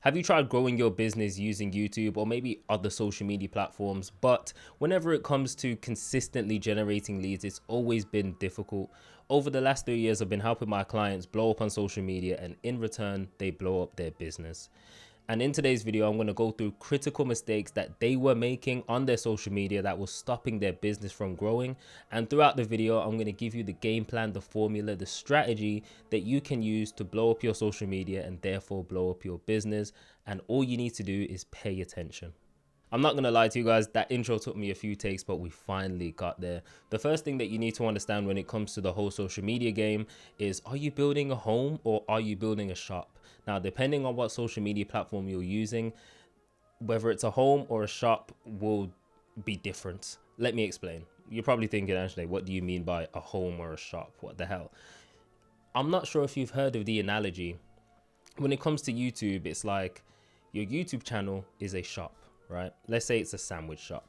Have you tried growing your business using YouTube or maybe other social media platforms? But whenever it comes to consistently generating leads, it's always been difficult. Over the last 3 years, I've been helping my clients blow up on social media, and in return, they blow up their business. And in today's video, I'm going to go through critical mistakes that they were making on their social media that was stopping their business from growing. And throughout the video, I'm going to give you the game plan, the formula, the strategy that you can use to blow up your social media and therefore blow up your business. And all you need to do is pay attention. I'm not going to lie to you guys, that intro took me a few takes, but we finally got there. The first thing that you need to understand when it comes to the whole social media game is, are you building a home or are you building a shop? Now, depending on what social media platform you're using, whether it's a home or a shop will be different. Let me explain. You're probably thinking, Ashley, what do you mean by a home or a shop? What the hell? I'm not sure if you've heard of the analogy. When it comes to YouTube, it's like your YouTube channel is a shop, right? Let's say it's a sandwich shop.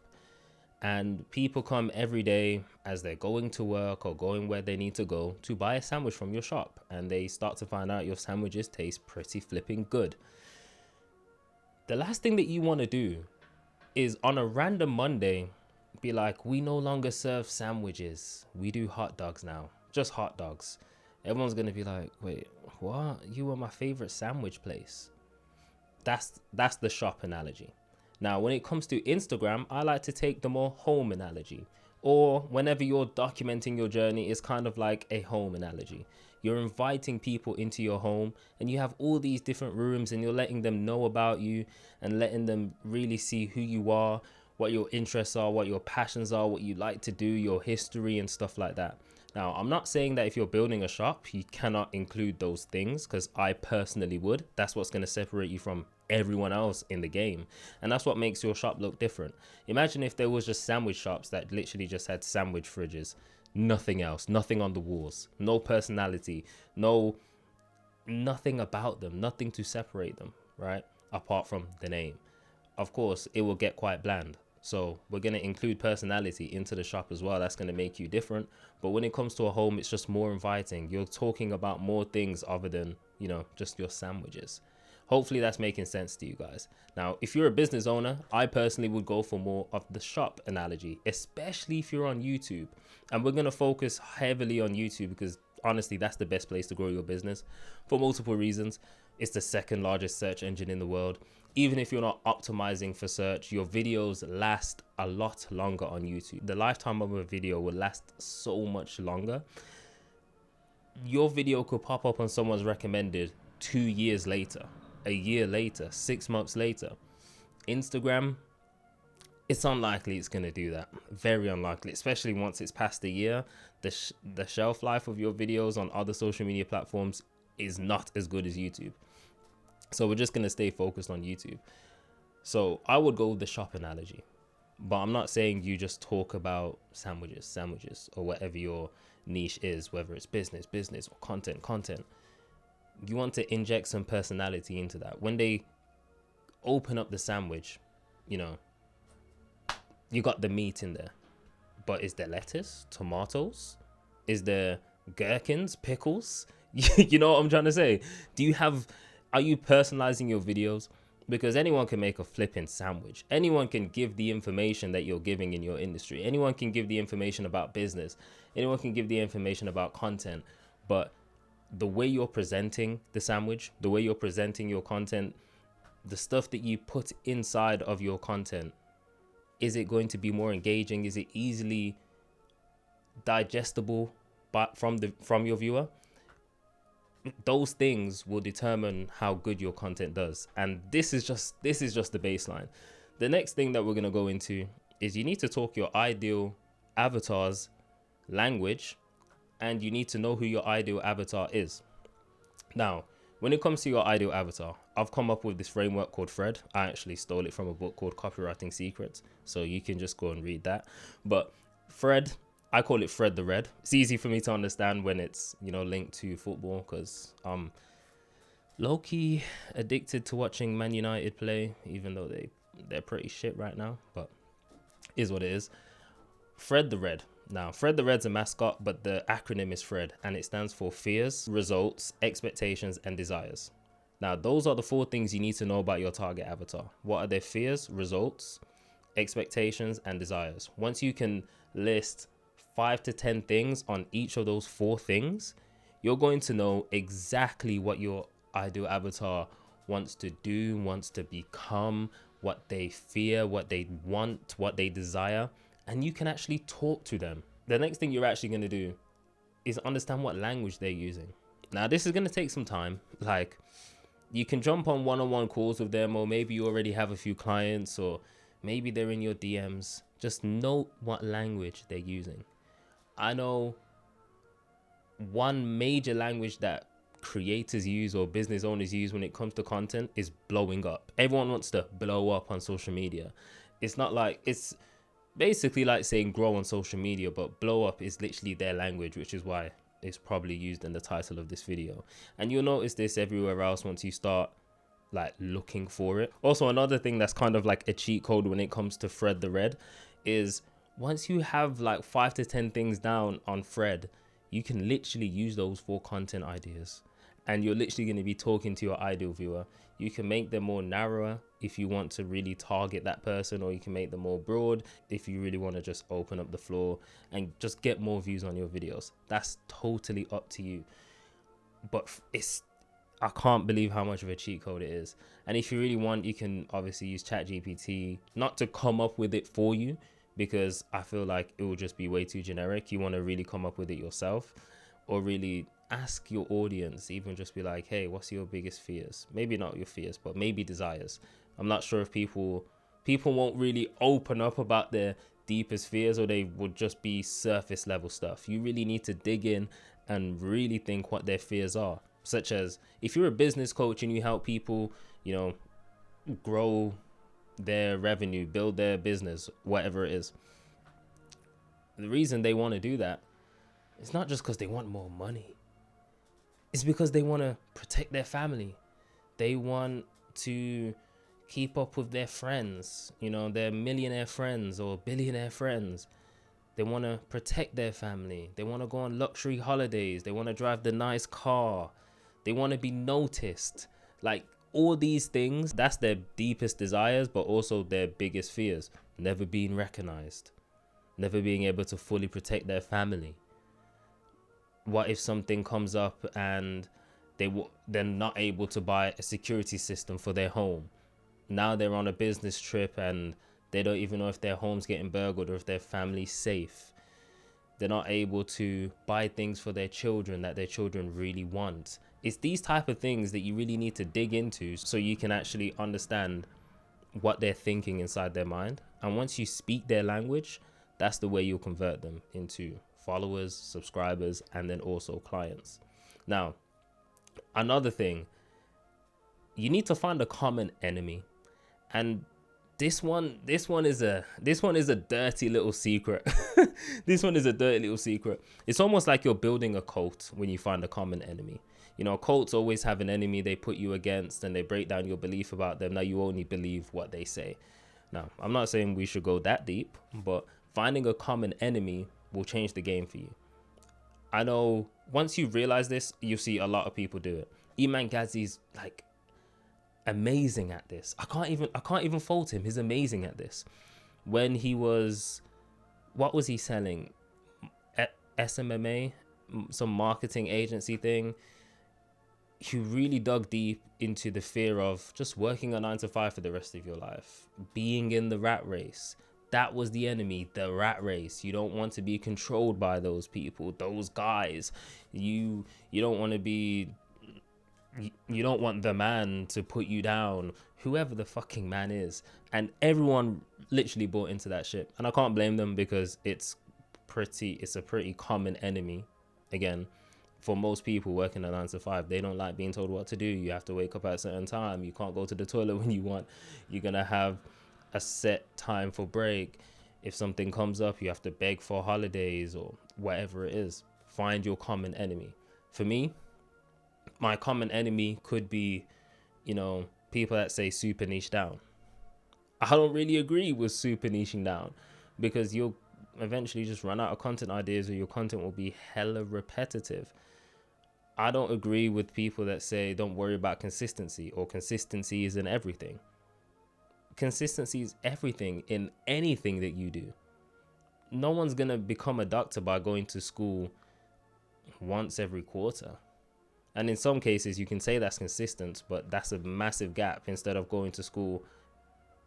And people come every day as they're going to work or going where they need to go to buy a sandwich from your shop. And they start to find out your sandwiches taste pretty flipping good. The last thing that you want to do is on a random Monday, be like, we no longer serve sandwiches. We do hot dogs now, just hot dogs. Everyone's going to be like, wait, what? You were my favorite sandwich place. That's the shop analogy. Now, when it comes to Instagram, I like to take the more home analogy. Or whenever you're documenting your journey, it's kind of like a home analogy. You're inviting people into your home and you have all these different rooms and you're letting them know about you and letting them really see who you are, what your interests are, what your passions are, what you like to do, your history and stuff like that. Now, I'm not saying that if you're building a shop, you cannot include those things, because I personally would. That's what's going to separate you from everyone else in the game. And that's what makes your shop look different. Imagine if there was just sandwich shops that literally just had sandwich fridges, nothing else, nothing on the walls, no personality, nothing about them, nothing to separate them, right? Apart from the name. Of course, it will get quite bland. So we're going to include personality into the shop as well. That's going to make you different. But when it comes to a home, it's just more inviting. You're talking about more things other than, just your sandwiches. Hopefully that's making sense to you guys. Now, if you're a business owner, I personally would go for more of the shop analogy, especially if you're on YouTube. And we're going to focus heavily on YouTube because honestly, that's the best place to grow your business for multiple reasons. It's the second largest search engine in the world. Even if you're not optimizing for search, your videos last a lot longer on YouTube. The lifetime of a video will last so much longer. Your video could pop up on someone's recommended 2 years later, a year later, 6 months later. Instagram, it's unlikely it's going to do that. Very unlikely, especially once it's past a year. The shelf life of your videos on other social media platforms is not as good as YouTube. So we're just going to stay focused on YouTube. So I would go with the shop analogy, but I'm not saying you just talk about sandwiches, or whatever your niche is, whether it's business, or content. You want to inject some personality into that. When they open up the sandwich, you got the meat in there, but is there lettuce, tomatoes? Is there gherkins, pickles? You know what I'm trying to say? Are you personalizing your videos? Because anyone can make a flipping sandwich. Anyone can give the information that you're giving in your industry. Anyone can give the information about business. Anyone can give the information about content. But the way you're presenting the sandwich, the way you're presenting your content, the stuff that you put inside of your content, is it going to be more engaging? Is it easily digestible from your viewer? Those things will determine how good your content does. And this is just the baseline. The next thing that we're going to go into is you need to talk your ideal avatar's language, and you need to know who your ideal avatar is. Now, when it comes to your ideal avatar, I've come up with this framework called Fred. I actually stole it from a book called Copywriting Secrets, so you can just go and read that. But Fred, I call it Fred the Red. It's easy for me to understand when it's, linked to football, because I'm low-key addicted to watching Man United play, even though they're pretty shit right now, but is what it is. Fred the Red. Now, Fred the Red's a mascot, but the acronym is Fred, and it stands for fears, results, expectations, and desires. Now, those are the 4 things you need to know about your target avatar. What are their fears, results, expectations, and desires? Once you can list 5 to 10 things on each of those 4 things, you're going to know exactly what your ideal avatar wants to do, wants to become, what they fear, what they want, what they desire, and you can actually talk to them. The next thing you're actually going to do is understand what language they're using. Now, this is going to take some time. Like, you can jump on one-on-one calls with them, or maybe you already have a few clients, or maybe they're in your DMs. Just note what language they're using. I know one major language that creators use or business owners use when it comes to content is blowing up. Everyone wants to blow up on social media. It's not like, it's basically like saying grow on social media, but blow up is literally their language, which is why it's probably used in the title of this video. And you'll notice this everywhere else once you start like looking for it. Also, another thing that's kind of like a cheat code when it comes to Thread the Red is once you have like 5 to 10 things down on Thread, you can literally use those for content ideas. And you're literally going to be talking to your ideal viewer. You can make them more narrower if you want to really target that person, or you can make them more broad if you really want to just open up the floor and just get more views on your videos. That's totally up to you. But I can't believe how much of a cheat code it is. And if you really want, you can obviously use ChatGPT, not to come up with it for you, because I feel like it will just be way too generic. You want to really come up with it yourself, or really ask your audience, even just be like, hey, what's your biggest fears? Maybe not your fears, but maybe desires. I'm not sure if people won't really open up about their deepest fears, or they would just be surface level stuff. You really need to dig in and really think what their fears are. Such as, if you're a business coach and you help people, grow their revenue, build their business, whatever it is, the reason they want to do that, it's not just because they want more money. It's because they want to protect their family. They want to keep up with their friends, their millionaire friends or billionaire friends. They want to protect their family. They want to go on luxury holidays. They want to drive the nice car. They want to be noticed. Like, all these things, that's their deepest desires, but also their biggest fears. Never being recognized. Never being able to fully protect their family. What if something comes up and they're not able to buy a security system for their home? Now they're on a business trip and they don't even know if their home's getting burgled or if their family's safe. They're not able to buy things for their children that their children really want. It's these type of things that you really need to dig into so you can actually understand what they're thinking inside their mind. And once you speak their language, that's the way you'll convert them into followers, subscribers, and then also clients. Now, another thing, you need to find a common enemy. And this one is a dirty little secret. This one is a dirty little secret. It's almost like you're building a cult when you find a common enemy. Cults always have an enemy they put you against, and they break down your belief about them. Now you only believe what they say. Now, I'm not saying we should go that deep, but finding a common enemy will change the game for you. I know once you realize this, you see a lot of people do it. Iman Gadzhi's like amazing at this. I can't even fault him. He's amazing at this. When he was, what was he selling? SMMA, some marketing agency thing. He really dug deep into the fear of just working a 9 to 5 for the rest of your life, being in the rat race. That was the enemy, the rat race. You don't want to be controlled by those people, those guys. You don't want to be, you don't want the man to put you down, whoever the fucking man is. And everyone literally bought into that shit. And I can't blame them, because it's a pretty common enemy. Again, for most people working a 9 to 5, they don't like being told what to do. You have to wake up at a certain time. You can't go to the toilet when you want. You're going to have a set time for break. If something comes up, you have to beg for holidays or whatever it is. Find your common enemy. For me, my common enemy could be, people that say super niche down. I don't really agree with super niching down, because you'll eventually just run out of content ideas, or your content will be hella repetitive. I don't agree with people that say don't worry about consistency, or consistency is in everything. Consistency is everything in anything that you do. No one's going to become a doctor by going to school once every quarter. And in some cases, you can say that's consistent, but that's a massive gap. Instead of going to school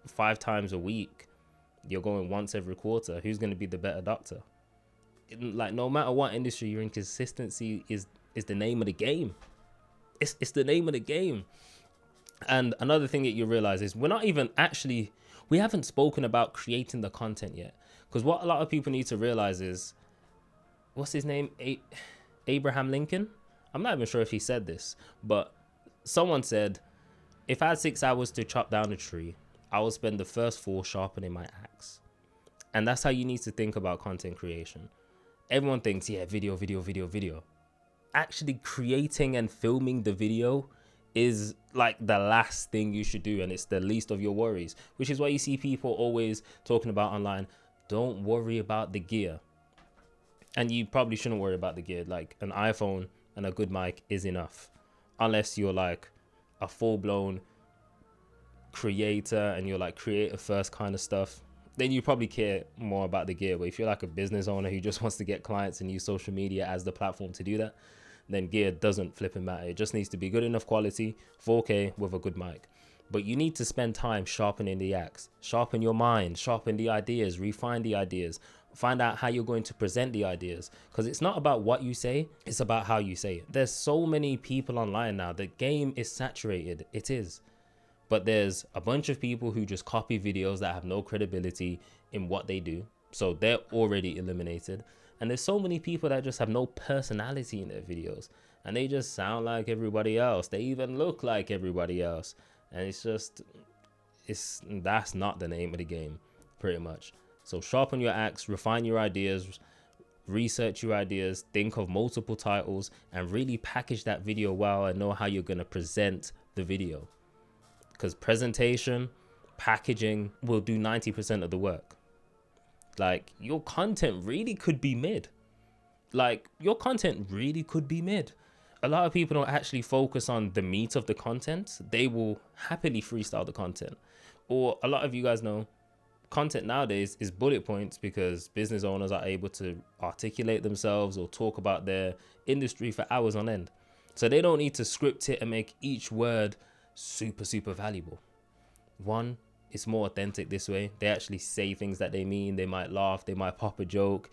5 times a week, you're going once every quarter. Who's going to be the better doctor? Like, no matter what industry you're in, consistency is the name of the game. It's the name of the game. And another thing that you realize is we haven't spoken about creating the content yet. Because what a lot of people need to realize is, what's his name? Abraham Lincoln? I'm not even sure if he said this, but someone said, if I had 6 hours to chop down a tree, I will spend the first 4 sharpening my axe. And that's how you need to think about content creation. Everyone thinks, yeah, video. Actually creating and filming the video is like the last thing you should do, and it's the least of your worries, which is why you see people always talking about online, don't worry about the gear. And you probably shouldn't worry about the gear. Like, an iPhone and a good mic is enough, unless you're like a full-blown creator and you're like creator first kind of stuff. Then you probably care more about the gear. But if you're like a business owner who just wants to get clients and use social media as the platform to do that, then gear doesn't flipping matter. It just needs to be good enough quality, 4K with a good mic. But you need to spend time sharpening the axe, sharpen your mind, sharpen the ideas, refine the ideas, find out how you're going to present the ideas. Because it's not about what you say, it's about how you say it. There's so many people online now. The game is saturated. It is. But there's a bunch of people who just copy videos that have no credibility in what they do. So they're already eliminated. And there's so many people that just have no personality in their videos. And they just sound like everybody else. They even look like everybody else. And that's not the name of the game, pretty much. So sharpen your axe, refine your ideas, research your ideas, think of multiple titles, and really package that video well and know how you're going to present the video. Because presentation, packaging will do 90% of the work. Like, your content really could be mid. A lot of people don't actually focus on the meat of the content. They will happily freestyle the content. Or a lot of you guys know, content nowadays is bullet points because business owners are able to articulate themselves or talk about their industry for hours on end. So they don't need to script it and make each word super valuable. One, it's more authentic this way. They actually say things that they mean. They might laugh, they might pop a joke.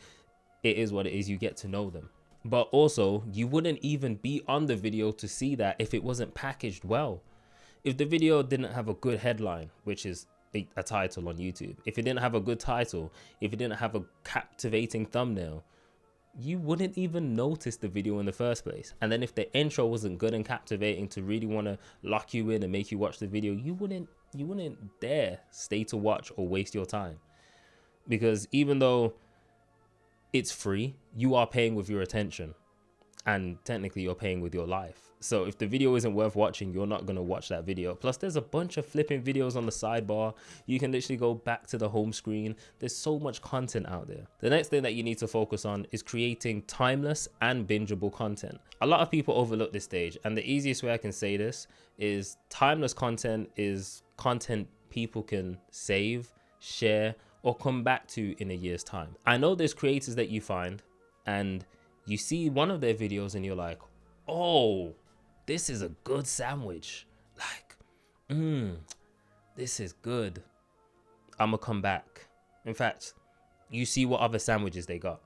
It is what it is. You get to know them. But also, you wouldn't even be on the video to see that if it wasn't packaged well. If the video didn't have a good headline, which is a title on YouTube, if it didn't have a good title, if it didn't have a captivating thumbnail, you wouldn't even notice the video in the first place. And then if the intro wasn't good and captivating to really want to lock you in and make you watch the video, you wouldn't dare stay to watch or waste your time. Because even though it's free, you are paying with your attention, and technically you're paying with your life. So if the video isn't worth watching, you're not going to watch that video. Plus, there's a bunch of flipping videos on the sidebar. You can literally go back to the home screen. There's so much content out there. The next thing that you need to focus on is creating timeless and bingeable content. A lot of people overlook this stage, and the easiest way I can say this is timeless content is content people can save, share, or come back to in a year's time. I know there's creators that you find and you see one of their videos and you're like, oh, this is a good sandwich. Like, this is good. I'm gonna come back. In fact, you see what other sandwiches they got.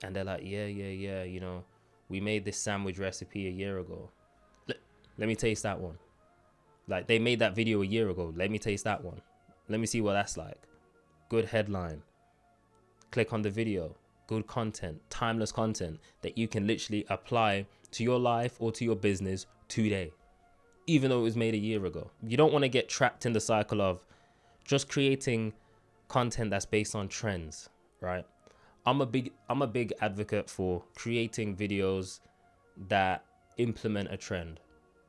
And they're like, yeah, you know, we made this sandwich recipe a year ago. Let me taste that one. Like, they made that video a year ago. Let me taste that one. Let me see what that's like. Good headline. Click on the video. Good content, timeless content that you can literally apply to your life or to your business today, even though it was made a year ago. You don't want to get trapped in the cycle of just creating content that's based on trends, right? I'm a big advocate for creating videos that implement a trend,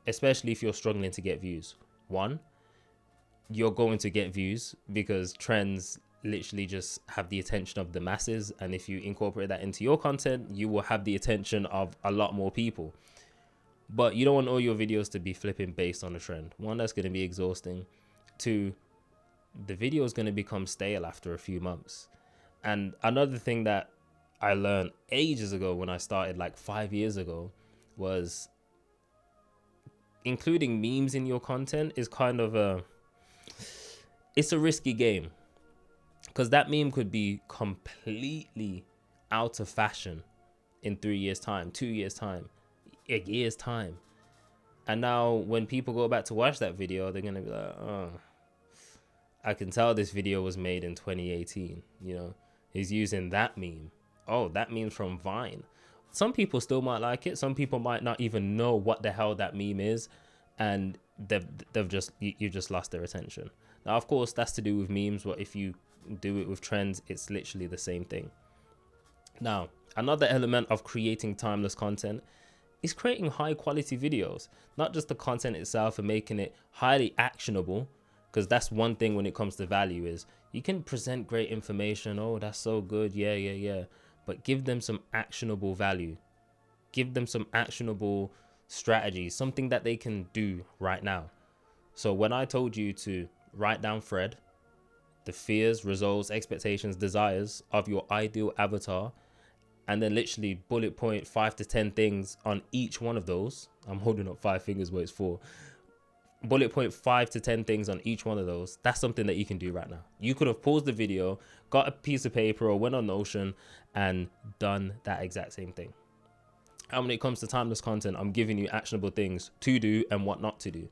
especially if you're struggling to get views. One, you're going to get views because trends literally just have the attention of the masses, and if you incorporate that into your content, you will have the attention of a lot more people. But you don't want all your videos to be flipping based on a trend. One, that's going to be exhausting. Two, the video is going to become stale after a few months. And another thing that I learned ages ago when I started, like 5 years ago, was including memes in your content is kind of it's a risky game, because that meme could be completely out of fashion in 3 years time, 2 years time, a year's time. And now when people go back to watch that video, they're going to be like, oh, I can tell this video was made in 2018. You know, he's using that meme. Oh, that meme's from Vine. Some people still might like it. Some people might not even know what the hell that meme is. And you've just lost their attention. Now, of course, that's to do with memes. But if you do it with trends, it's literally the same thing. Now, another element of creating timeless content is creating high quality videos, not just the content itself and making it highly actionable. Because that's one thing when it comes to value, is you can present great information. Oh, that's so good. Yeah. But give them some actionable value. Give them some actionable strategies, something that they can do right now. So when I told you to write down Fred, the fears, results, expectations, desires of your ideal avatar, and then literally bullet point 5 to 10 things on each one of those. I'm holding up 5 fingers, but it's 4. Bullet point 5 to 10 things on each one of those. That's something that you can do right now. You could have paused the video, got a piece of paper or went on Notion and done that exact same thing. And when it comes to timeless content, I'm giving you actionable things to do and what not to do.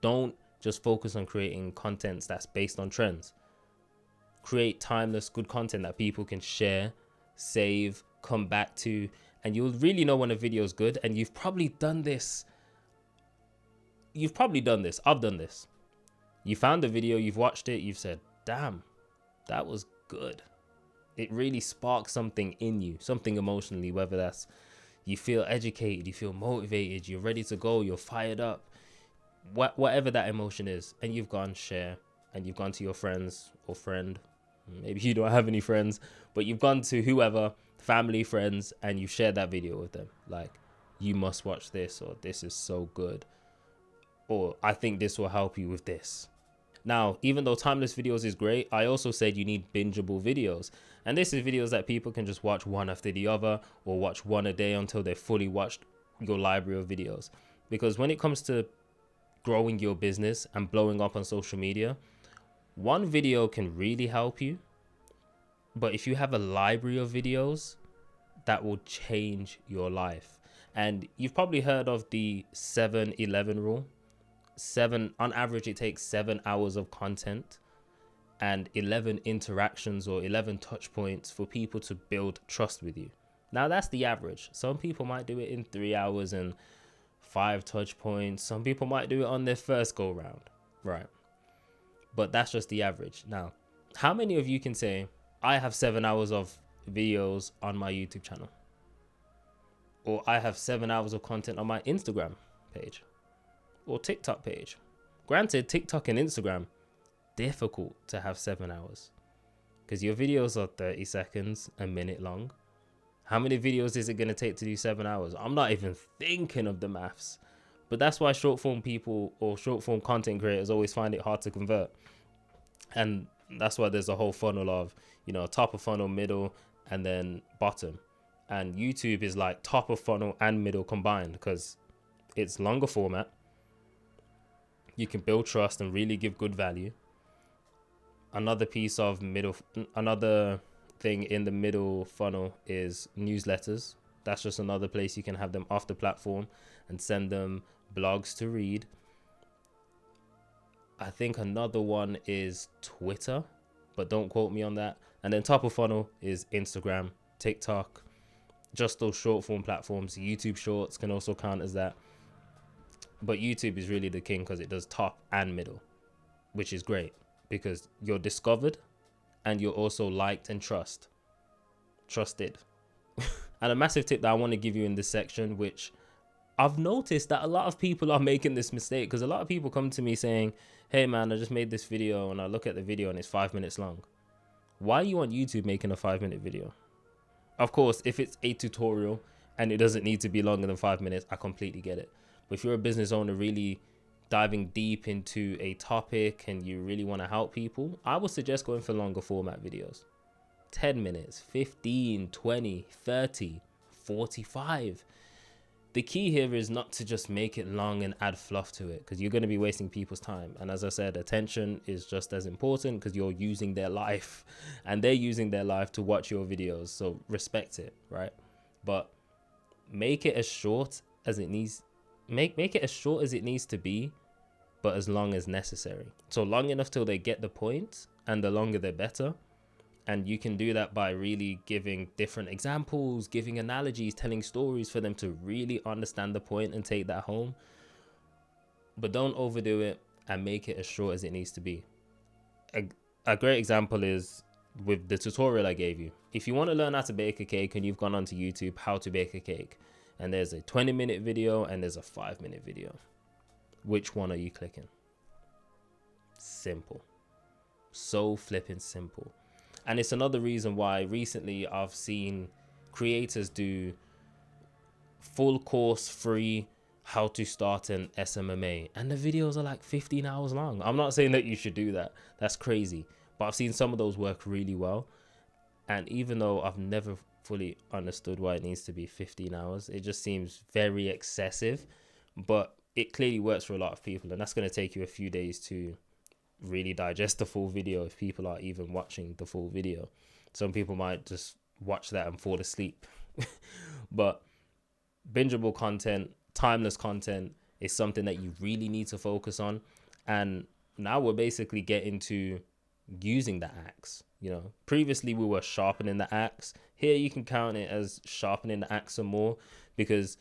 Don't just focus on creating content that's based on trends. Create timeless, good content that people can share, save, come back to, and you'll really know when a video is good. And you've probably done this. I've done this. You found the video, you've watched it, you've said, damn, that was good. It really sparks something in you, something emotionally, whether that's you feel educated, you feel motivated, you're ready to go, you're fired up, whatever that emotion is. And you've gone share, and you've gone to your friends or friend. Maybe you don't have any friends, but you've gone to whoever, family, friends, and you've shared that video with them. Like, you must watch this, or this is so good, or I think this will help you with this. Now, even though timeless videos is great, I also said you need bingeable videos. And this is videos that people can just watch one after the other, or watch one a day until they've fully watched your library of videos. Because when it comes to growing your business and blowing up on social media, one video can really help you. But if you have a library of videos, that will change your life. And you've probably heard of the 7-11 rule. On average, it takes 7 hours of content and 11 interactions or 11 touch points for people to build trust with you. Now, that's the average. Some people might do it in 3 hours and 5 touch points. Some people might do it on their first go round, right? But that's just the average. Now, how many of you can say, I have 7 hours of videos on my YouTube channel, or I have 7 hours of content on my Instagram page or TikTok page? Granted, TikTok and Instagram, difficult to have 7 hours because your videos are 30 seconds, a minute long. How many videos is it going to take to do 7 hours? I'm not even thinking of the maths. But that's why short form people or short form content creators always find it hard to convert. And that's why there's a whole funnel of, top of funnel, middle, and then bottom. And YouTube is like top of funnel and middle combined because it's longer format. You can build trust and really give good value. Another thing in the middle funnel is newsletters. That's just another place you can have them off the platform and send them blogs to read. I think another one is Twitter, but don't quote me on that. And then top of funnel is Instagram, TikTok, just those short form platforms. YouTube Shorts can also count as that. But YouTube is really the king because it does top and middle, which is great because you're discovered and you're also liked and trusted. And a massive tip that I want to give you in this section, which I've noticed that a lot of people are making this mistake, because a lot of people come to me saying, hey man, I just made this video, and I look at the video and it's 5 minutes long. Why are you on YouTube making a 5-minute video? Of course, if it's a tutorial and it doesn't need to be longer than 5 minutes, I completely get it. But if you're a business owner really diving deep into a topic and you really want to help people, I would suggest going for longer format videos. 10 minutes, 15, 20, 30, 45. The key here is not to just make it long and add fluff to it, because you're going to be wasting people's time. And as I said, attention is just as important, because you're using their life and they're using their life to watch your videos. So respect it, right? But make it as short as it needs. Make it as short as it needs to be, but as long as necessary. So long enough till they get the point, and the longer the better. And you can do that by really giving different examples, giving analogies, telling stories for them to really understand the point and take that home. But don't overdo it, and make it as short as it needs to be. A great example is with the tutorial I gave you. If you want to learn how to bake a cake and you've gone onto YouTube, how to bake a cake, and there's a 20-minute video and there's a 5-minute video, which one are you clicking? Simple. So flipping simple. And it's another reason why recently I've seen creators do full course free how to start an SMMA, and the videos are like 15 hours long. I'm not saying that you should do that. That's crazy. But I've seen some of those work really well. And even though I've never fully understood why it needs to be 15 hours, it just seems very excessive. But it clearly works for a lot of people, and that's going to take you a few days to really digest the full video, if people are even watching the full video. Some people might just watch that and fall asleep. But bingeable content, timeless content is something that you really need to focus on. And now we're basically getting to using the axe. You know, previously we were sharpening the axe. Here you can count it as sharpening the axe some more, because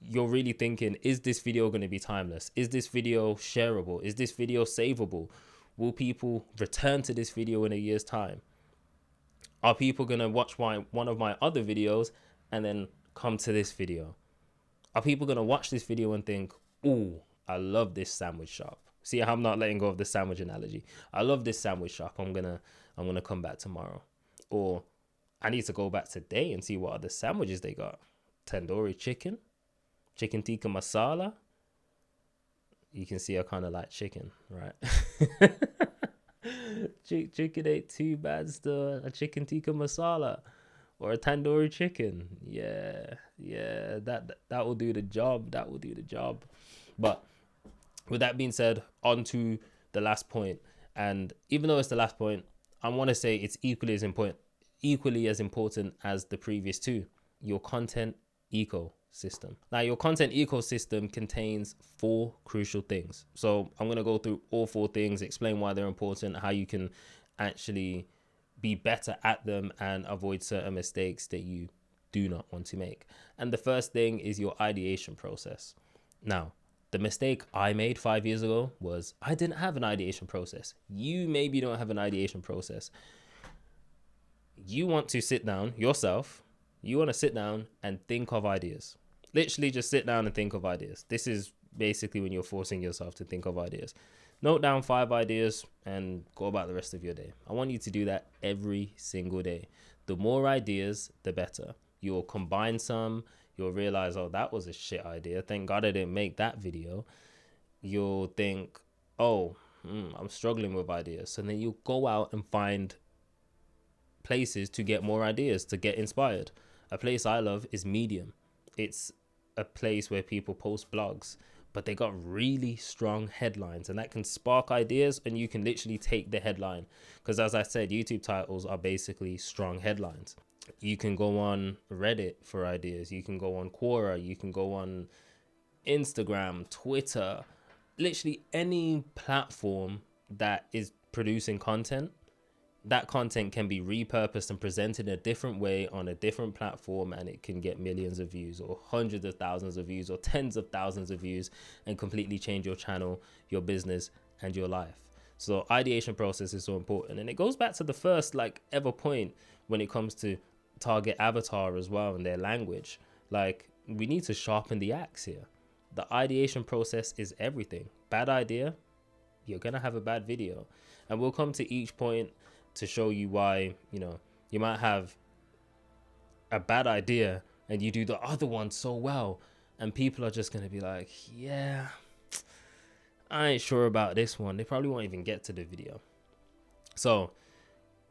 you're really thinking, is this video going to be timeless? Is this video shareable? Is this video savable? Will people return to this video in a year's time? Are people going to watch one of my other videos and then come to this video? Are people going to watch this video and think, ooh, I love this sandwich shop? See, I'm not letting go of the sandwich analogy. I love this sandwich shop. I'm gonna come back tomorrow. Or I need to go back today and see what other sandwiches they got. Tandoori chicken, chicken tikka masala. You can see I kind of like chicken, right? Chicken ain't too bad still. A chicken tikka masala or a tandoori chicken. Yeah, that will do the job. That will do the job. But with that being said, on to the last point. And even though it's the last point, I want to say it's equally as important as the previous two: your content ecosystem. Now, your content ecosystem contains 4 crucial things. So I'm going to go through all 4 things, explain why they're important, how you can actually be better at them and avoid certain mistakes that you do not want to make. And the first thing is your ideation process. Now, the mistake I made 5 years ago was I didn't have an ideation process. You maybe don't have an ideation process. You want to sit down yourself. You want to sit down and think of ideas. Literally just sit down and think of ideas. This is basically when you're forcing yourself to think of ideas. Note down 5 ideas and go about the rest of your day. I want you to do that every single day. The more ideas, the better. You'll combine some. You'll realize, oh, that was a shit idea. Thank God I didn't make that video. You'll think, oh, I'm struggling with ideas. So then you'll go out and find places to get more ideas, to get inspired. A place I love is Medium. It's a place where people post blogs, but they got really strong headlines, and that can spark ideas, and you can literally take the headline. Because as I said, YouTube titles are basically strong headlines. You can go on Reddit for ideas. You can go on Quora. You can go on Instagram, Twitter, literally any platform that is producing content. That content can be repurposed and presented in a different way on a different platform, and it can get millions of views or hundreds of thousands of views or tens of thousands of views and completely change your channel, your business, and your life. So ideation process is so important. And it goes back to the first ever point when it comes to target avatar as well and their language. We need to sharpen the axe here. The ideation process is everything. Bad idea, you're gonna have a bad video. And we'll come to each point to show you why, you might have a bad idea and you do the other one so well, and people are just going to be like, yeah, I ain't sure about this one. They probably won't even get to the video. So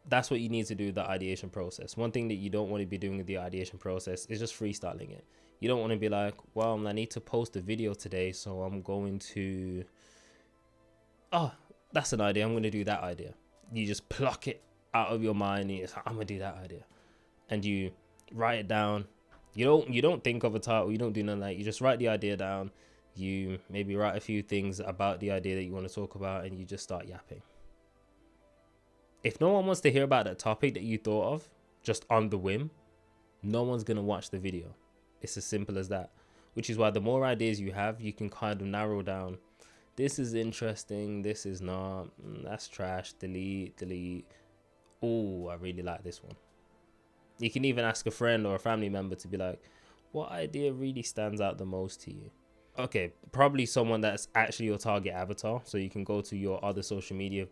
that's what you need to do, the ideation process. One thing that you don't want to be doing with the ideation process is just freestyling it. You don't want to be like, well, I need to post a video today, so I'm going to, oh, that's an idea, I'm going to do that idea. You just pluck it out of your mind and it's like, I'm going to do that idea. And you write it down. You don't think of a title, you don't do none of that. You just write the idea down. You maybe write a few things about the idea that you want to talk about, and you just start yapping. If no one wants to hear about that topic that you thought of just on the whim, no one's going to watch the video. It's as simple as that. Which is why the more ideas you have, you can kind of narrow down. This is interesting. This is not. That's trash. Delete. Oh, I really like this one. You can even ask a friend or a family member to be like, what idea really stands out the most to you? Okay, probably someone that's actually your target avatar. So you can go to your other social media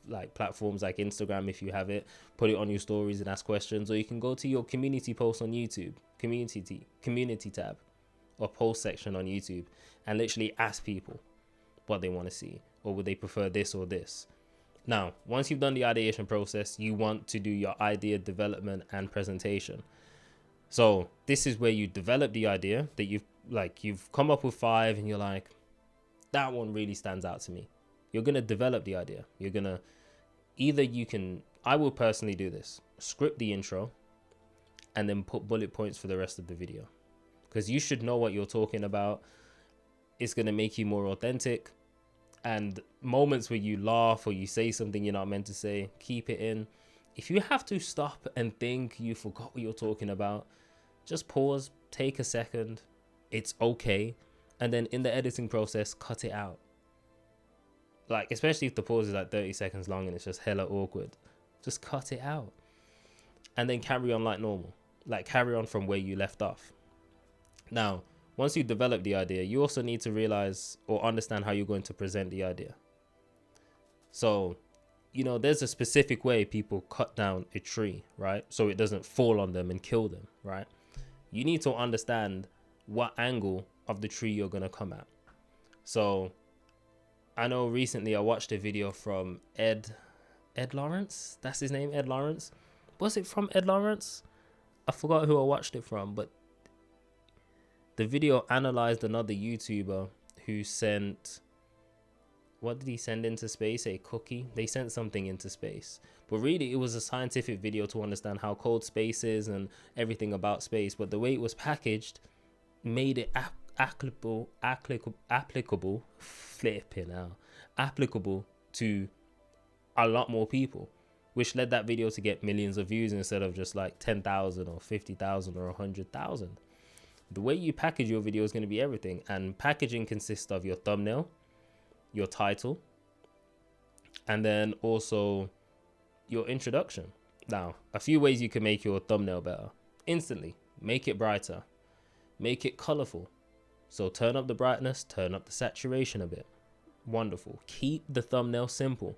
like platforms like Instagram if you have it, put it on your stories and ask questions, or you can go to your community post on YouTube, community tab or post section on YouTube, and literally ask people what they want to see, or would they prefer this or this. Now, once you've done the ideation process, you want to do your idea development and presentation. So this is where you develop the idea that you've come up with 5 and you're like, that one really stands out to me. You're going to develop the idea. You're going to I will personally do this, script the intro and then put bullet points for the rest of the video, because you should know what you're talking about. It's going to make you more authentic. And moments where you laugh or you say something you're not meant to say, keep it in. If you have to stop and think you forgot what you're talking about, just pause, take a second. It's okay. And then in the editing process, cut it out. Like, especially if the pause is like 30 seconds long and it's just hella awkward, just cut it out. And then carry on like normal. Like, carry on from where you left off. Now, once you develop the idea, you also need to realize or understand how you're going to present the idea. So, there's a specific way people cut down a tree, right? So it doesn't fall on them and kill them, right? You need to understand what angle of the tree you're going to come at. So I know recently I watched a video from Ed Lawrence. That's his name, Ed Lawrence. Was it from Ed Lawrence? I forgot who I watched it from, but the video analyzed another YouTuber who sent, what did he send into space? A cookie? They sent something into space. But really, it was a scientific video to understand how cold space is and everything about space. But the way it was packaged made it applicable to a lot more people, which led that video to get millions of views instead of just like 10,000 or 50,000 or 100,000. The way you package your video is going to be everything. And packaging consists of your thumbnail, your title, and then also your introduction. Now, a few ways you can make your thumbnail better. Instantly, make it brighter, make it colorful. So turn up the brightness, turn up the saturation a bit. Wonderful. Keep the thumbnail simple.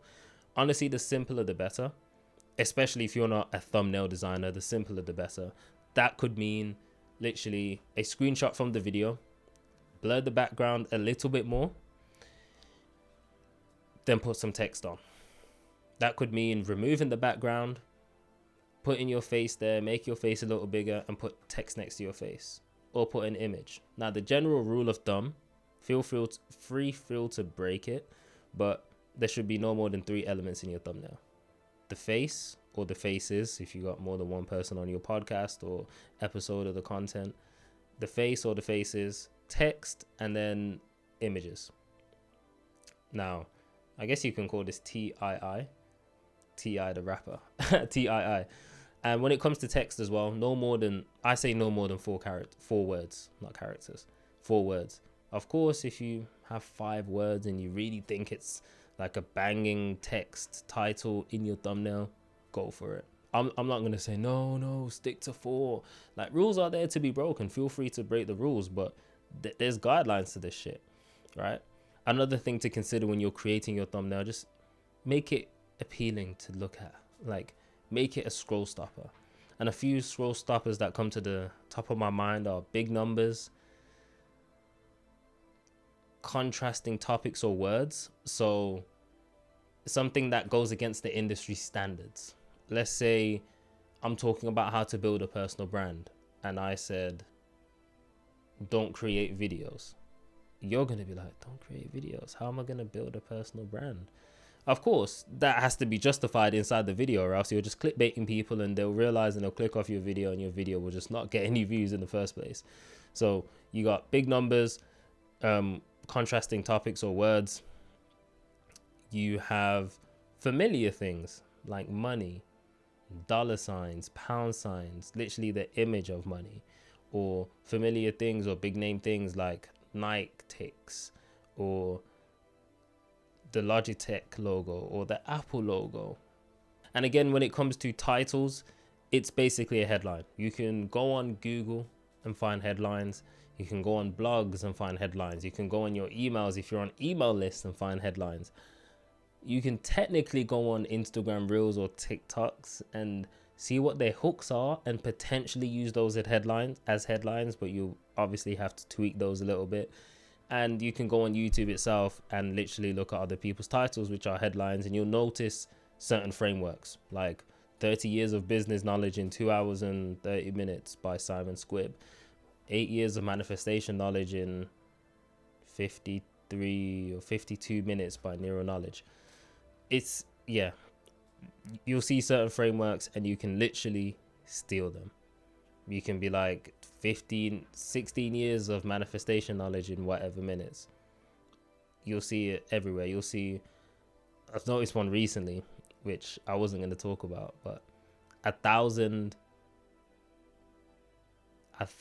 Honestly, the simpler the better, especially if you're not a thumbnail designer, the simpler the better. That could mean literally a screenshot from the video, blur the background a little bit more, then put some text on. That could mean removing the background, putting your face there, make your face a little bigger, and put text next to your face, or put an image. Now, the general rule of thumb, feel free to break it, but there should be no more than 3 elements in your thumbnail. The face, or the faces, if you got more than one person on your podcast or episode of the content. The face or the faces, text, and then images. Now, I guess you can call this TII. T.I. the rapper. TII. And when it comes to text as well, no more than 4 words, not characters, 4 words. Of course, if you have 5 words and you really think it's like a banging text title in your thumbnail, go for it. I'm not going to say, no, stick to 4. Like, rules are there to be broken. Feel free to break the rules, but there's guidelines to this shit, right? Another thing to consider when you're creating your thumbnail, just make it appealing to look at. Like, make it a scroll stopper. And a few scroll stoppers that come to the top of my mind are big numbers, contrasting topics or words. So something that goes against the industry standards. Let's say I'm talking about how to build a personal brand, and I said, don't create videos. You're going to be like, don't create videos. How am I going to build a personal brand? Of course, that has to be justified inside the video, or else you're just clickbaiting people and they'll realize and they'll click off your video, and your video will just not get any views in the first place. So you got big numbers, contrasting topics or words. You have familiar things like money, dollar signs, pound signs, literally the image of money, or familiar things or big name things like Nike ticks, or the Logitech logo, or the Apple logo. And again, when it comes to titles, it's basically a headline. You can go on Google and find headlines. You can go on blogs and find headlines. You can go on your emails if you're on email lists and find headlines. You can technically go on Instagram Reels or TikToks and see what their hooks are and potentially use those as headlines, but you obviously have to tweak those a little bit. And you can go on YouTube itself and literally look at other people's titles, which are headlines, and you'll notice certain frameworks, like 30 years of business knowledge in 2 hours and 30 minutes by Simon Squibb, 8 years of manifestation knowledge in 53 or 52 minutes by Neuro Knowledge. It's, yeah, you'll see certain frameworks and you can literally steal them. You can be like 16 years of manifestation knowledge in whatever minutes. You'll see it everywhere. You'll see, I've noticed one recently, which I wasn't going to talk about, but 1,000, I've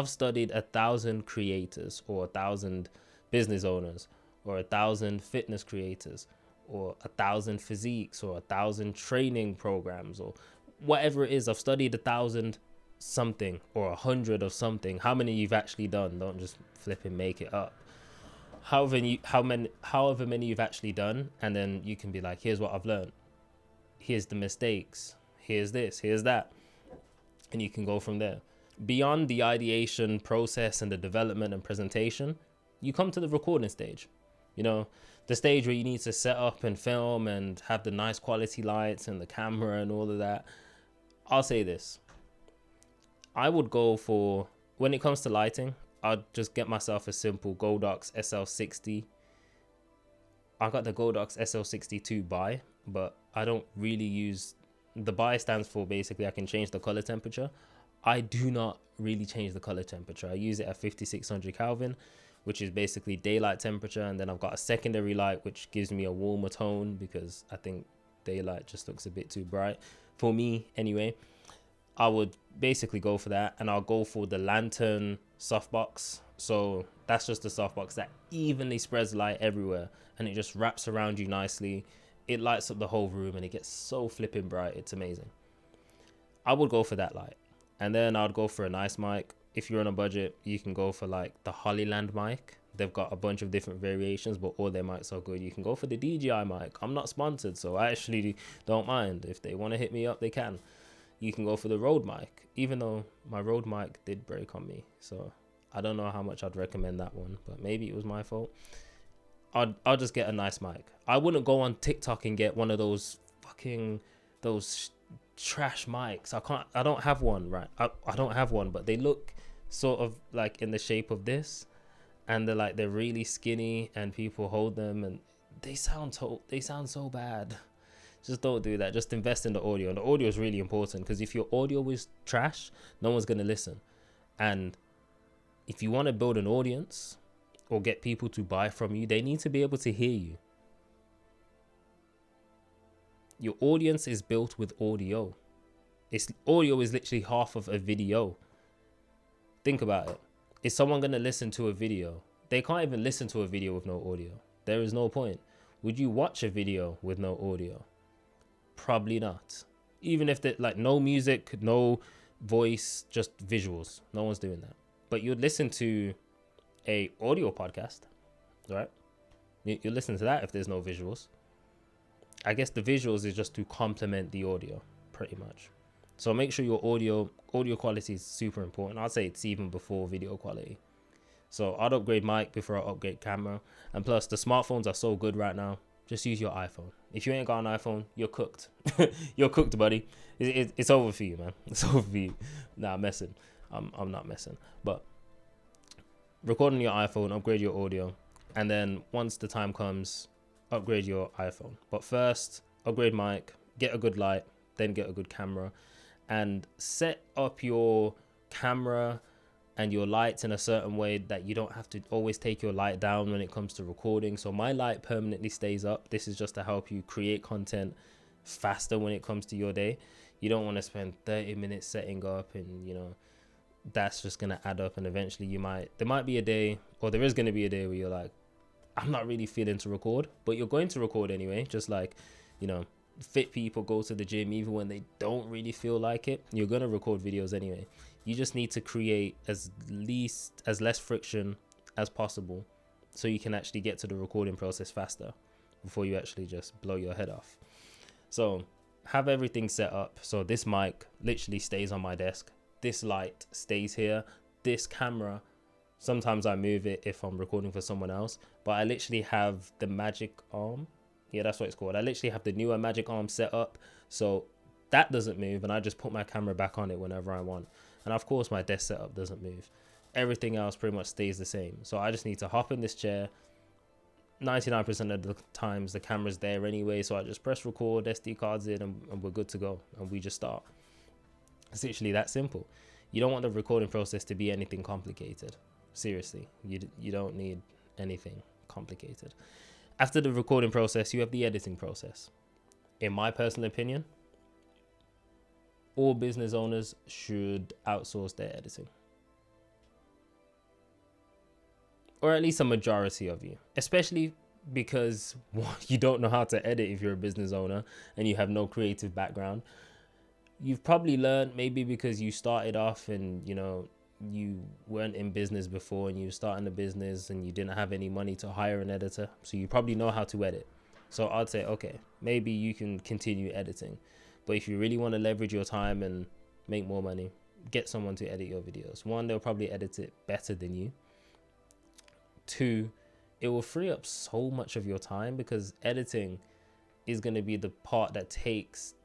studied 1,000 creators, or 1,000 business owners, or 1,000 fitness creators, or 1,000 physiques, or 1,000 training programs, or whatever it is. I've studied 1,000 something, or 100 of something. How many you've actually done? Don't just flip and make it up. However many you've actually done, and then you can be like, here's what I've learned. Here's the mistakes. Here's this. Here's that. And you can go from there. Beyond the ideation process and the development and presentation, you come to the recording stage. You know, the stage where you need to set up and film and have the nice quality lights and the camera and all of that. I'll say this. I would go for, when it comes to lighting, I'd just get myself a simple Godox SL60. I got the Godox SL62 buy, but I don't really use, the buy stands for basically I can change the color temperature. I do not really change the color temperature. I use it at 5600 Kelvin, which is basically daylight temperature. And then I've got a secondary light, which gives me a warmer tone because I think daylight just looks a bit too bright for me anyway. I would basically go for that, and I'll go for the Lantern softbox. So that's just a softbox that evenly spreads light everywhere, and it just wraps around you nicely. It lights up the whole room and it gets so flipping bright. It's amazing. I would go for that light. And then I'd go for a nice mic. If you're on a budget, you can go for like the Hollyland mic. They've got a bunch of different variations, but all their mics are good. You can go for the DJI mic. I'm not sponsored, so I actually don't mind. If they want to hit me up, they can. You can go for the Rode mic, even though my Rode mic did break on me. So I don't know how much I'd recommend that one, but maybe it was my fault. I'll just get a nice mic. I wouldn't go on TikTok and get one of those trash mics. I don't have one, right? I don't have one, but they look sort of like in the shape of this, and they're really skinny, and people hold them and they sound so bad. Just don't do that. Just invest in the audio. And the audio is really important, because if your audio is trash, no one's going to listen. And if you want to build an audience or get people to buy from you, they need to be able to hear you. Your audience is built with audio. Audio is literally half of a video. Think about it. Is someone going to listen to a video? They can't even listen to a video with no audio. There is no point. Would you watch a video with no audio? Probably not. Even if no music, no voice, just visuals. No one's doing that. But you'd listen to a audio podcast, right? You listen to that if there's no visuals. I guess the visuals is just to complement the audio. pretty much. So make sure your audio quality is super important. I'd say it's even before video quality. So I'd upgrade mic before I upgrade camera. And plus, the smartphones are so good right now. Just use your iPhone. If you ain't got an iPhone, you're cooked. You're cooked, buddy. It's over for you, man. It's over for you. Nah, I'm messing. I'm not messing. But record on your iPhone, upgrade your audio. And then once the time comes, upgrade your iPhone. But first, upgrade mic, get a good light, then get a good camera. And set up your camera and your lights in a certain way that you don't have to always take your light down when it comes to recording. So my light permanently stays up. This is just to help you create content faster when it comes to your day. You don't want to spend 30 minutes setting up, and that's just going to add up, and eventually there might be a day, or there is going to be a day where you're like, I'm not really feeling to record, but you're going to record anyway. Just like, fit people go to the gym even when they don't really feel like it. You're going to record videos anyway. You just need to create as less friction as possible so you can actually get to the recording process faster before you actually just blow your head off. So have everything set up. So this mic literally stays on my desk. This light stays here. This camera, sometimes I move it if I'm recording for someone else, but I literally have the Magic Arm. Yeah, that's what it's called. I literally have the newer Magic Arm set up, so that doesn't move, and I just put my camera back on it whenever I want. And of course, my desk setup doesn't move. Everything else pretty much stays the same. So I just need to hop in this chair. 99% of the times, the camera's there anyway, so I just press record, SD cards in, and we're good to go. And we just start. It's literally that simple. You don't want the recording process to be anything complicated. Seriously, you don't need anything complicated. After the recording process, you have the editing process. In my personal opinion, all business owners should outsource their editing. Or at least a majority of you. Especially because you don't know how to edit if you're a business owner and you have no creative background. You've probably learned, maybe because you started off and, you weren't in business before and you were starting a business and you didn't have any money to hire an editor. So you probably know how to edit. So I'd say, okay, maybe you can continue editing. But if you really want to leverage your time and make more money, get someone to edit your videos. One, they'll probably edit it better than you. Two, it will free up so much of your time, because editing is going to be the part that takes,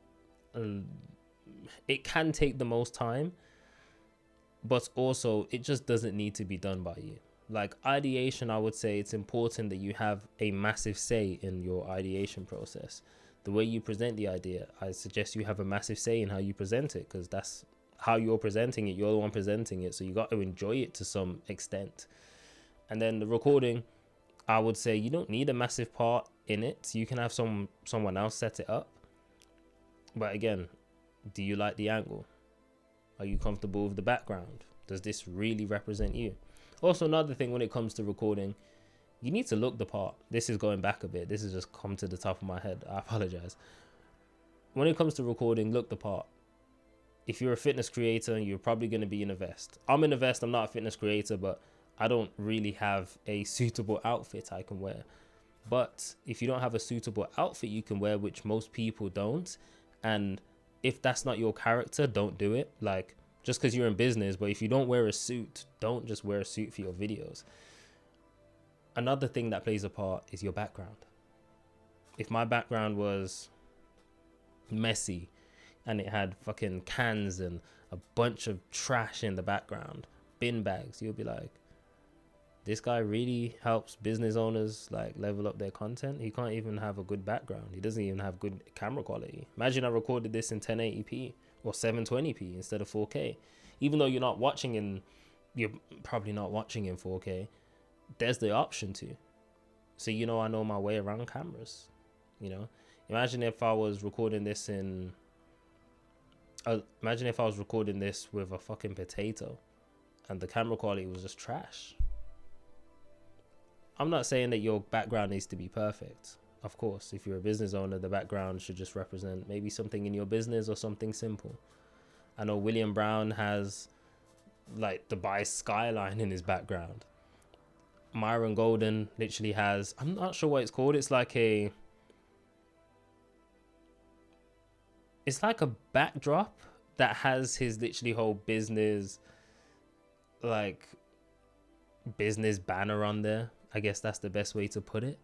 it can take the most time, but also it just doesn't need to be done by you. Like ideation, I would say it's important that you have a massive say in your ideation process. The way you present the idea, I suggest you have a massive say in how you present it, because that's how you're presenting it. You're the one presenting it, so you got to enjoy it to some extent. And then the recording, I would say you don't need a massive part in it. You can have someone else set it up. But again, do you like the angle? Are you comfortable with the background? Does this really represent you? Also, another thing when it comes to recording, you need to look the part. This is going back a bit. This has just come to the top of my head. I apologize. When it comes to recording, look the part. If you're a fitness creator, you're probably going to be in a vest. I'm in a vest. I'm not a fitness creator, but I don't really have a suitable outfit I can wear. But if you don't have a suitable outfit you can wear, which most people don't, and if that's not your character, don't do it. Like, just because you're in business, but if you don't wear a suit, don't just wear a suit for your videos. Another thing that plays a part is your background. If my background was messy and it had fucking cans and a bunch of trash in the background, bin bags, you'll be like, this guy really helps business owners like level up their content. He can't even have a good background. He doesn't even have good camera quality. Imagine I recorded this in 1080p or 720p instead of 4K. Even though you're probably not watching in 4K, there's the option to. So I know my way around cameras. Imagine if I was recording this with a fucking potato and the camera quality was just trash. I'm not saying that your background needs to be perfect. Of course, if you're a business owner, the background should just represent maybe something in your business or something simple. I know William Brown has like Dubai skyline in his background. Myron Golden literally has, I'm not sure what it's called. It's it's like a backdrop that has his literally whole business, like business banner on there. I guess that's the best way to put it.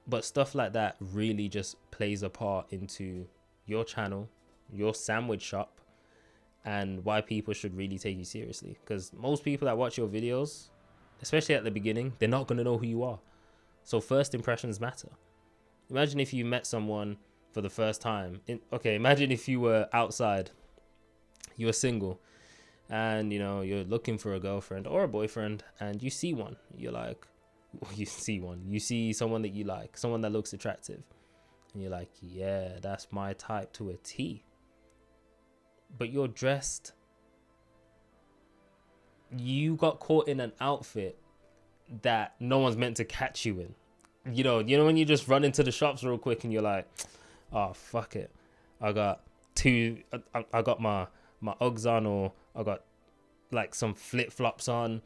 But stuff like that really just plays a part into your channel, your sandwich shop, and why people should really take you seriously. Because most people that watch your videos, especially at the beginning, they're not going to know who you are. So first impressions matter. Imagine if you met someone for the first time. Imagine if you were outside, you were single, and you're looking for a girlfriend or a boyfriend, and you see one. You're like, you see someone that you like, someone that looks attractive, and you're like, yeah, that's my type to a T. But you're dressed, you got caught in an outfit that no one's meant to catch you in. You know when you just run into the shops real quick and you're like, oh, fuck it, I got my Uggs on, or I got like some flip-flops on.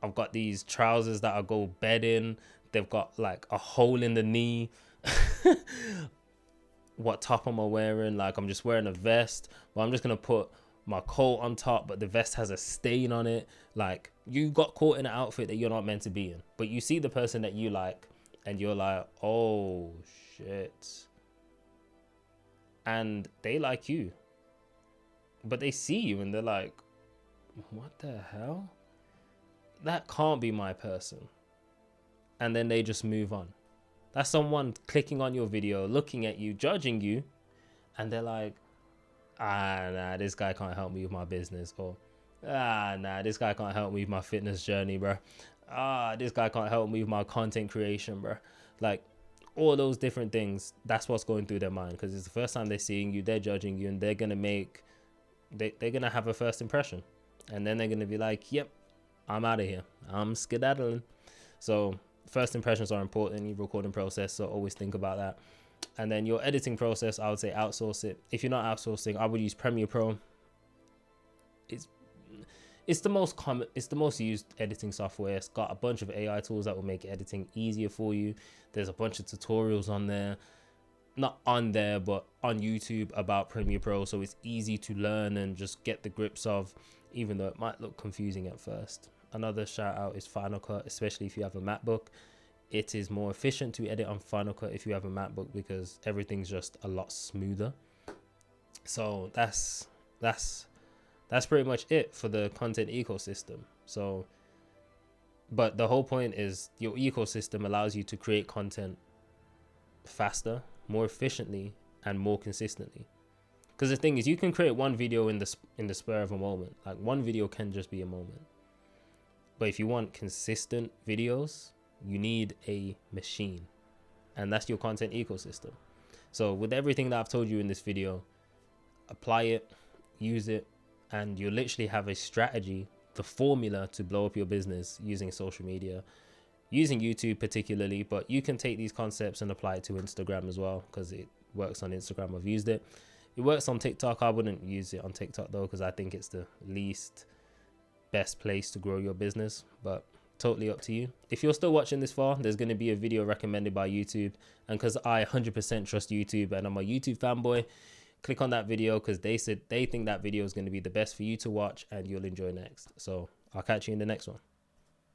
I've got these trousers that I go bed in. They've got like a hole in the knee. What top am I wearing? Like, I'm just wearing a vest, but I'm just gonna put my coat on top, but the vest has a stain on it. Like, you got caught in an outfit that you're not meant to be in. But you see the person that you like, and you're like, oh shit. And they like you. But they see you and they're like, what the hell? That can't be my person. And then they just move on. That's someone clicking on your video, looking at you, judging you, and they're like, nah, this guy can't help me with my business. Or, nah, this guy can't help me with my fitness journey, bro. This guy can't help me with my content creation, bro. Like, all those different things, that's what's going through their mind, because it's the first time they're seeing you, they're judging you, and they're going to have a first impression. And then they're going to be like, yep, I'm out of here. I'm skedaddling. So first impressions are important in your recording process, so always think about that. And then your editing process, I would say outsource it. If you're not outsourcing, I would use Premiere Pro. It's the most common, it's the most used editing software. It's got a bunch of AI tools that will make editing easier for you. There's a bunch of tutorials on there, not on there, but on YouTube about Premiere Pro. So it's easy to learn and just get the grips of, even though it might look confusing at first. Another shout out is Final Cut, especially if you have a MacBook. It is more efficient to edit on Final Cut if you have a MacBook, because everything's just a lot smoother. So that's pretty much it for the content ecosystem. So, but the whole point is your ecosystem allows you to create content faster, more efficiently, and more consistently. Because the thing is, you can create one video in the spur of a moment. Like, one video can just be a moment. But if you want consistent videos, you need a machine, and that's your content ecosystem. So with everything that I've told you in this video, apply it, use it, and you literally have a strategy, the formula to blow up your business using social media, using YouTube particularly. But you can take these concepts and apply it to Instagram as well, because it works on Instagram. I've used it. It works on TikTok. I wouldn't use it on TikTok though, because I think it's the least best place to grow your business. But totally up to you. If you're still watching this far, there's going to be a video recommended by YouTube, and because I 100% trust YouTube and I'm a YouTube fanboy, click on that video, because they said they think that video is going to be the best for you to watch and you'll enjoy next. So I'll catch you in the next one.